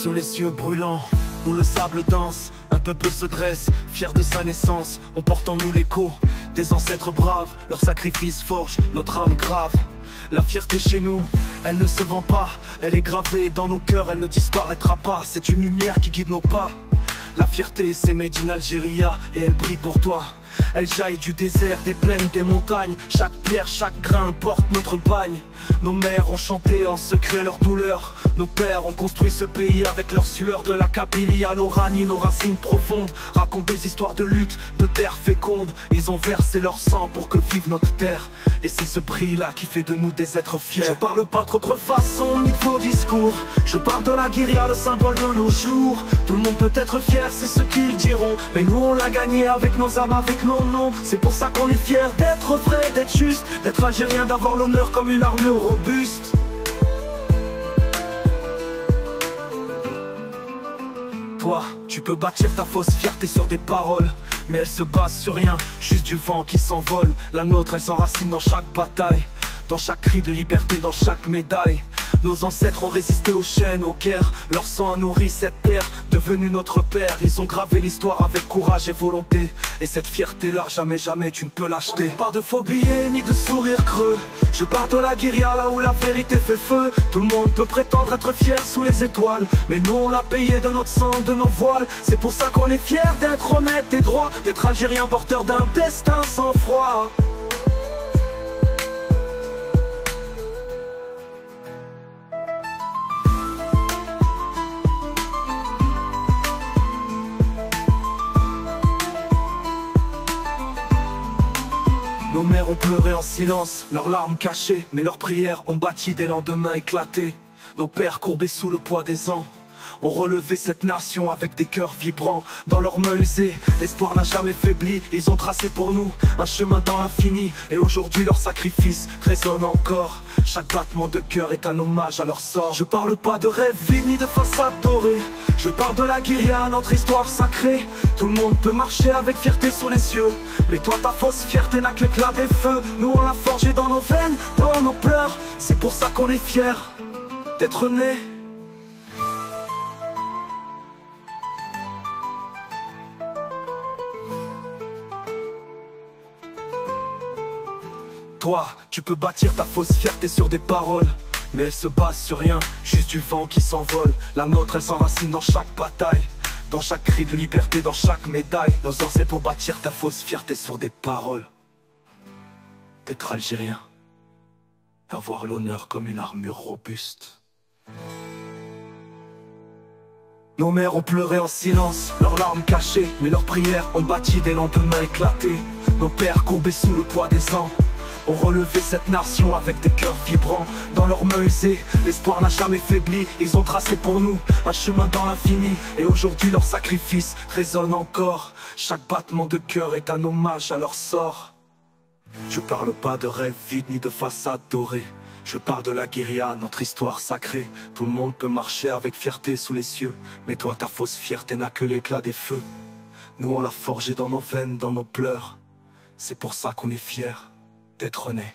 Sous les yeux brûlants, où le sable danse, un peuple se dresse, fier de sa naissance. On porte en nous l'écho des ancêtres braves. Leur sacrifice forge notre âme grave. La fierté chez nous, elle ne se vend pas. Elle est gravée dans nos cœurs, elle ne disparaîtra pas. C'est une lumière qui guide nos pas. La fierté c'est made in Algeria et elle brille pour toi. Elle jaillit du désert, des plaines, des montagnes. Chaque pierre, chaque grain porte notre bagne. Nos mères ont chanté en secret leur douleur. Nos pères ont construit ce pays avec leur sueur. De la Kabylie à l'Oranie, nos racines profondes racontent des histoires de lutte, de terre féconde. Ils ont versé leur sang pour que vive notre terre. Et c'est ce prix-là qui fait de nous des êtres fiers. Je parle pas de votre façon ni de vos discours. Je parle de la guérilla, le symbole de nos jours. Tout le monde peut être fier, c'est ce qu'ils diront. Mais nous on l'a gagné avec nos âmes, avec nos noms. C'est pour ça qu'on est fiers d'être vrai, d'être juste, d'être algérien, d'avoir l'honneur comme une armure robuste. Toi, tu peux bâtir ta fausse fierté sur des paroles, mais elle se base sur rien, juste du vent qui s'envole. La nôtre, elle s'enracine dans chaque bataille, dans chaque cri de liberté, dans chaque médaille. Nos ancêtres ont résisté aux chaînes, aux guerres. Leur sang a nourri cette terre, devenue notre père. Ils ont gravé l'histoire avec courage et volonté. Et cette fierté-là, jamais, jamais tu ne peux l'acheter. Pas de faux billets, ni de sourire creux. Je pars de la guérilla, là où la vérité fait feu. Tout le monde peut prétendre être fier sous les étoiles, mais nous on l'a payé de notre sang, de nos voiles. C'est pour ça qu'on est fiers d'être honnête et droit, d'être algérien porteur d'un destin sans froid. Nos mères ont pleuré en silence, leurs larmes cachées, mais leurs prières ont bâti des lendemains éclatés. Nos pères courbés sous le poids des ans ont relevé cette nation avec des cœurs vibrants. Dans leurs mains usées, l'espoir n'a jamais faibli. Ils ont tracé pour nous un chemin dans l'infini. Et aujourd'hui leur sacrifice résonne encore. Chaque battement de cœur est un hommage à leur sort. Je parle pas de rêve vide ni de façade dorée. Je parle de la guérilla, notre histoire sacrée. Tout le monde peut marcher avec fierté sous les cieux, mais toi ta fausse fierté n'a que l'éclat des feux. Nous on l'a forgé dans nos veines, dans nos pleurs. C'est pour ça qu'on est fiers d'être nés. Toi, tu peux bâtir ta fausse fierté sur des paroles, mais elle se base sur rien, juste du vent qui s'envole. La nôtre, elle s'enracine dans chaque bataille, dans chaque cri de liberté, dans chaque médaille. Nos ancêtres pour bâtir ta fausse fierté sur des paroles. D'être algérien, avoir l'honneur comme une armure robuste. Nos mères ont pleuré en silence, leurs larmes cachées, mais leurs prières ont bâti des lendemains éclatés. Nos pères courbés sous le poids des ans ont relevé cette nation avec des cœurs vibrants. Dans leurs mains usées, l'espoir n'a jamais faibli. Ils ont tracé pour nous un chemin dans l'infini. Et aujourd'hui leur sacrifice résonne encore. Chaque battement de cœur est un hommage à leur sort. Je parle pas de rêve vide ni de façade dorée. Je parle de la guérilla, notre histoire sacrée. Tout le monde peut marcher avec fierté sous les cieux, mais toi ta fausse fierté n'a que l'éclat des feux. Nous on l'a forgé dans nos veines, dans nos pleurs. C'est pour ça qu'on est fiers d'être nés.